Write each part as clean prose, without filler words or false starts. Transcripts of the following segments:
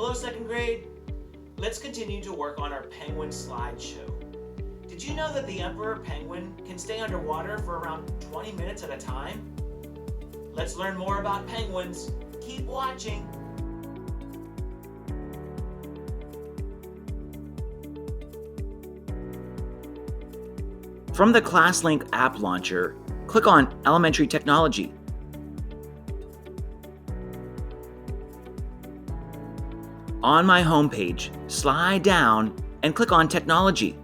Hello, second grade. Let's continue to work on our penguin slideshow. Did you know that the emperor penguin can stay underwater for around 20 minutes at a time? Let's learn more about penguins. Keep watching. From the ClassLink app launcher, click on Elementary Technology. On my homepage, slide down and click on Technology.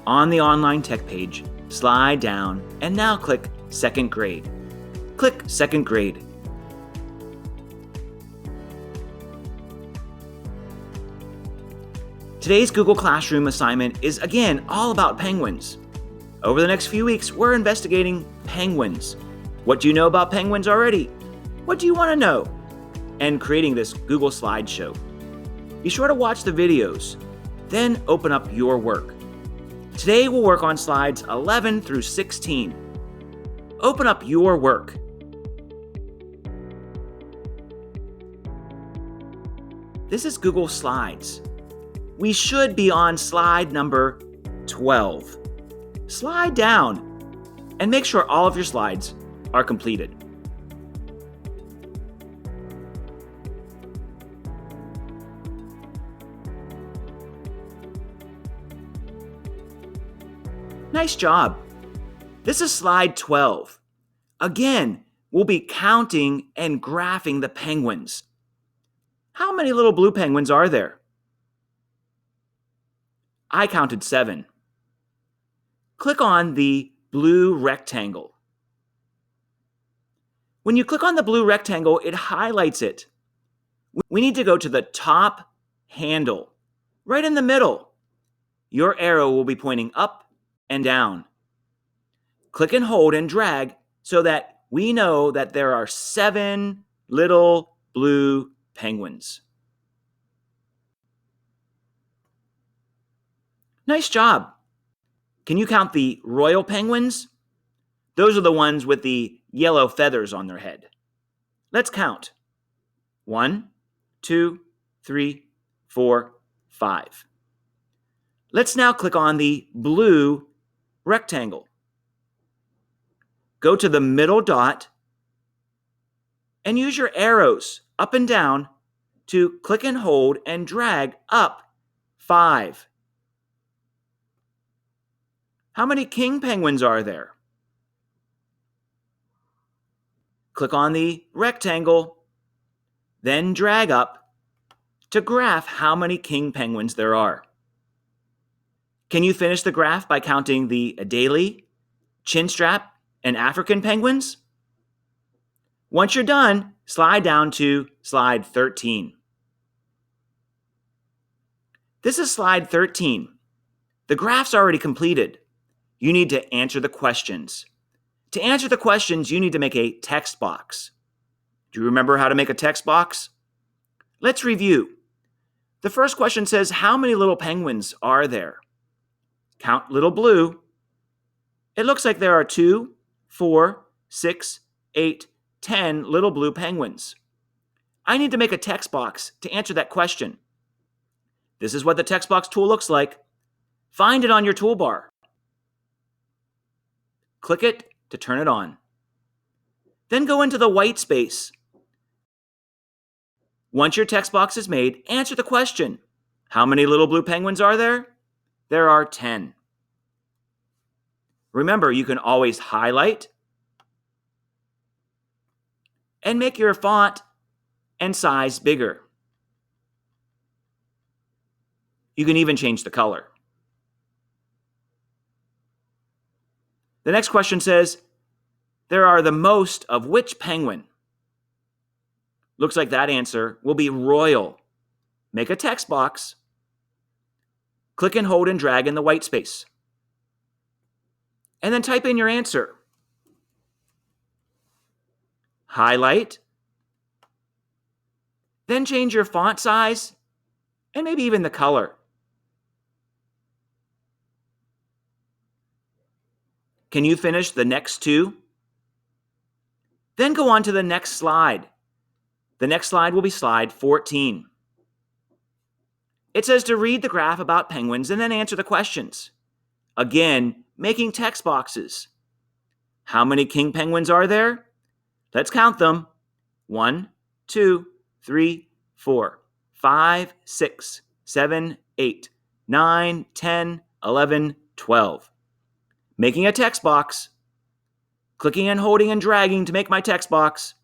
On the online tech page, slide down and now click Second Grade. Click Second Grade. Today's Google Classroom assignment is again all about penguins. Over the next few weeks, we're investigating penguins. What do you know about penguins already? What do you want to know? And creating this Google slideshow. Be sure to watch the videos, then open up your work. Today we'll work on slides 11 through 16. Open up your work. This is Google Slides. We should be on slide number 12. Slide down and make sure all of your slides are completed. Nice job. This is slide 12. Again, we'll be counting and graphing the penguins. How many little blue penguins are there? I counted 7. Click on the blue rectangle. When you click on the blue rectangle, it highlights it. We need to go to the top handle, right in the middle. Your arrow will be pointing up and down. Click and hold and drag so that we know that there are 7 little blue penguins. Nice job. Can you count the royal penguins? Those are the ones with the yellow feathers on their head. Let's count. 1, 2, 3, 4, 5. Let's now click on the blue rectangle. Go to the middle dot and use your arrows up and down to click and hold and drag up 5. How many king penguins are there? Click on the rectangle, then drag up to graph how many king penguins there are. Can you finish the graph by counting the Adelie, Chinstrap, and African penguins? Once you're done, slide down to slide 13. This is slide 13. The graph's already completed. You need to answer the questions. To answer the questions, you need to make a text box. Do you remember how to make a text box? Let's review. The first question says, how many little penguins are there? Count little blue. It looks like there are 2, 4, 6, 8, 10 little blue penguins. I need to make a text box to answer that question. This is what the text box tool looks like. Find it on your toolbar. Click it to turn it on. Then go into the white space. Once your text box is made, answer the question. How many little blue penguins are there? There are 10. Remember, you can always highlight and make your font and size bigger. You can even change the color. The next question says, there are the most of which penguin? Looks like that answer will be royal. Make a text box. Click and hold and drag in the white space. And then type in your answer. Highlight. Then change your font size and maybe even the color. Can you finish the next 2? Then go on to the next slide. The next slide will be slide 14. It says to read the graph about penguins and then answer the questions. Again, making text boxes. How many king penguins are there? Let's count them. 1, 2, 3, 4, 5, 6, 7, 8, 9, 10, 11, 12. Making a text box. Clicking and holding and dragging to make my text box.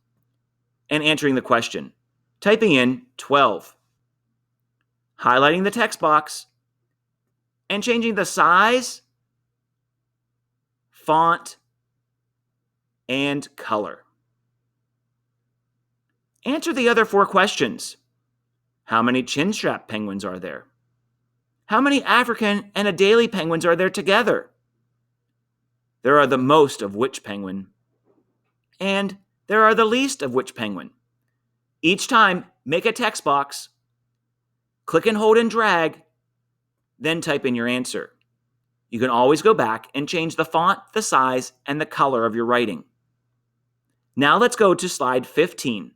And answering the question. Typing in 12. Highlighting the text box. And changing the size, font, and color. Answer the other 4 questions. How many chinstrap penguins are there? How many African and Adelie penguins are there together? There are the most of which penguin? And there are the least of which penguin? Each time, make a text box, click and hold and drag, then type in your answer. You can always go back and change the font, the size, and the color of your writing. Now let's go to slide 15.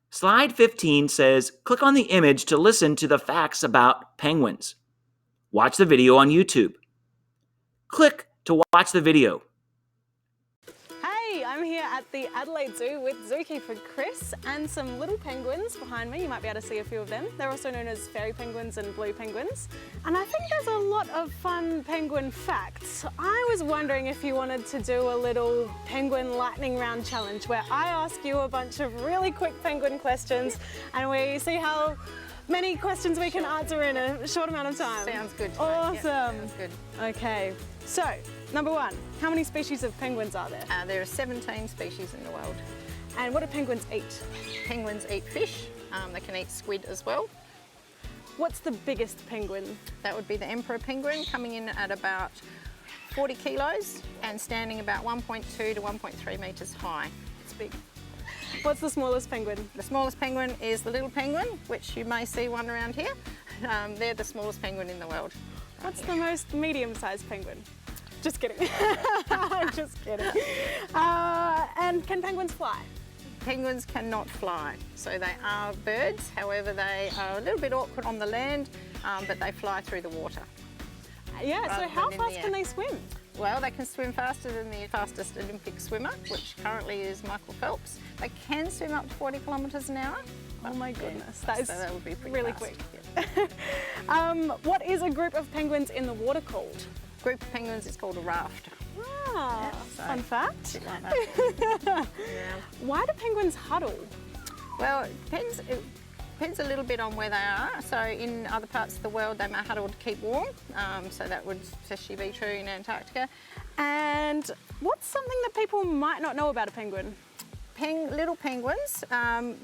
Slide 15 says, click on the image to listen to the facts about penguins. Watch the video on YouTube. Click to watch the video. Hey, I'm here at the Adelaide Zoo with zookeeper Chris and some little penguins behind me. You might be able to see a few of them. They're also known as fairy penguins and blue penguins. And I think there's a lot of fun penguin facts. I was wondering if you wanted to do a little penguin lightning round challenge where I ask you a bunch of really quick penguin questions and we see how many questions we can answer in a short amount of time. Sounds good. Awesome. Yep, sounds good. Okay, so number 1, how many species of penguins are there? There are 17 species in the world. And what do penguins eat? Penguins eat fish. They can eat squid as well. What's the biggest penguin? That would be the emperor penguin, coming in at about 40 kilos and standing about 1.2 to 1.3 metres high. It's big. What's the smallest penguin? The smallest penguin is the little penguin, which you may see one around here. They're the smallest penguin in the world. What's the most medium-sized penguin? Just kidding. Just kidding. And can penguins fly? Penguins cannot fly, so they are birds. However, they are a little bit awkward on the land, but they fly through the water. Yeah, so how fast can they swim? Well, they can swim faster than the fastest Olympic swimmer, which currently is Michael Phelps. They can swim up to 40 kilometres an hour. Oh my goodness, yeah, that would be pretty really fast. quick. Yeah. What is a group of penguins in the water called? Group of penguins is called a raft. Ah, so fun fact. A bit like that. Yeah. Why do penguins huddle? Well, it depends a little bit on where they are. So in other parts of the world, they may huddle to keep warm. So that would especially be true in Antarctica. And what's something that people might not know about a penguin? Little penguins.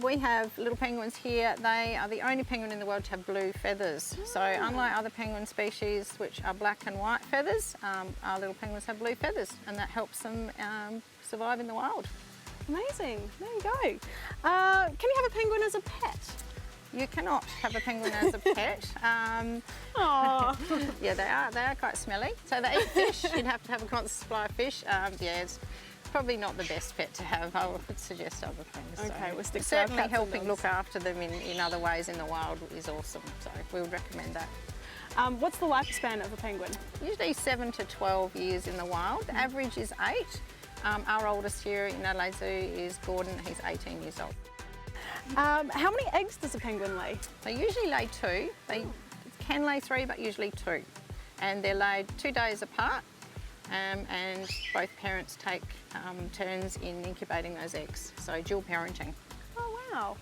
We have little penguins here. They are the only penguin in the world to have blue feathers. So unlike other penguin species, which are black and white feathers, our little penguins have blue feathers, and that helps them survive in the wild. Amazing, there you go. Can you have a penguin as a pet? You cannot have a penguin as a pet. Yeah, they are quite smelly. So they eat fish. You'd have to have a constant supply of fish. Yeah, it's probably not the best pet to have. I would suggest other things. Okay, so we'll stick to certainly our cats and helping dogs. look after them in other ways in the wild is awesome. So we would recommend that. What's the lifespan of a penguin? Usually 7 to 12 years in the wild. The average is 8. Our oldest here in Adelaide Zoo is Gordon. He's 18 years old. How many eggs does a penguin lay? They usually lay 2. They can lay 3, but usually 2. And they're laid 2 days apart. And both parents take turns in incubating those eggs. So dual parenting. Oh wow.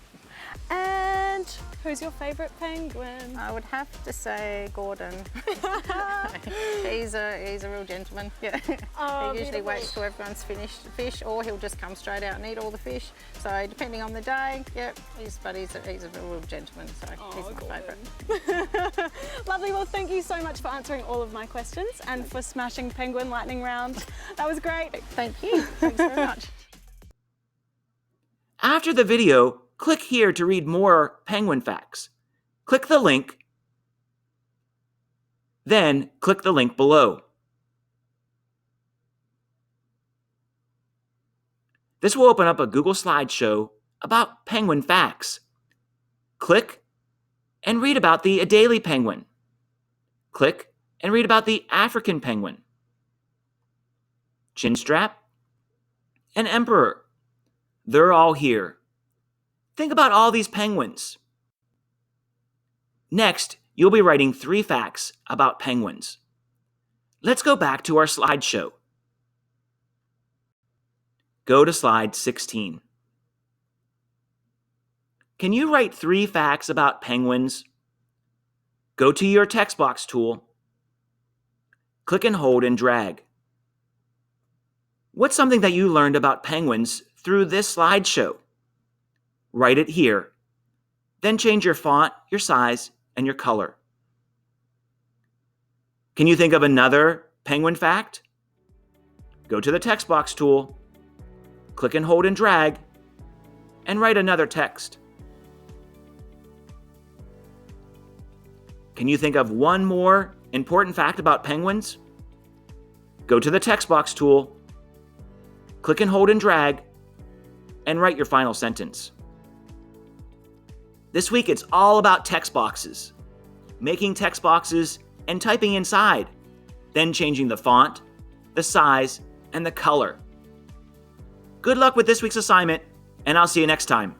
And who's your favourite penguin? I would have to say Gordon. he's a real gentleman. Yeah. Oh, he usually beautiful. waits till everyone's finished the fish, or he'll just come straight out and eat all the fish. So depending on the day, yeah, he's a real gentleman. So he's my favourite. Lovely, well thank you so much for answering all of my questions and for smashing penguin lightning round. That was great. Thank you. Thanks very much. After the video, click here to read more penguin facts. Click the link, then click the link below. This will open up a Google slideshow about penguin facts. Click and read about the Adelie penguin. Click and read about the African penguin, chinstrap, and emperor. They're all here. Think about all these penguins. Next, you'll be writing 3 facts about penguins. Let's go back to our slideshow. Go to slide 16. Can you write 3 facts about penguins? Go to your text box tool. Click and hold and drag. What's something that you learned about penguins through this slideshow? Write it here. Then change your font, your size, and your color. Can you think of another penguin fact? Go to the text box tool. Click and hold and drag, and write another text. Can you think of one more important fact about penguins? Go to the text box tool, click and hold and drag, and write your final sentence. This week it's all about text boxes. Making text boxes and typing inside, then changing the font, the size, and the color. Good luck with this week's assignment, and I'll see you next time.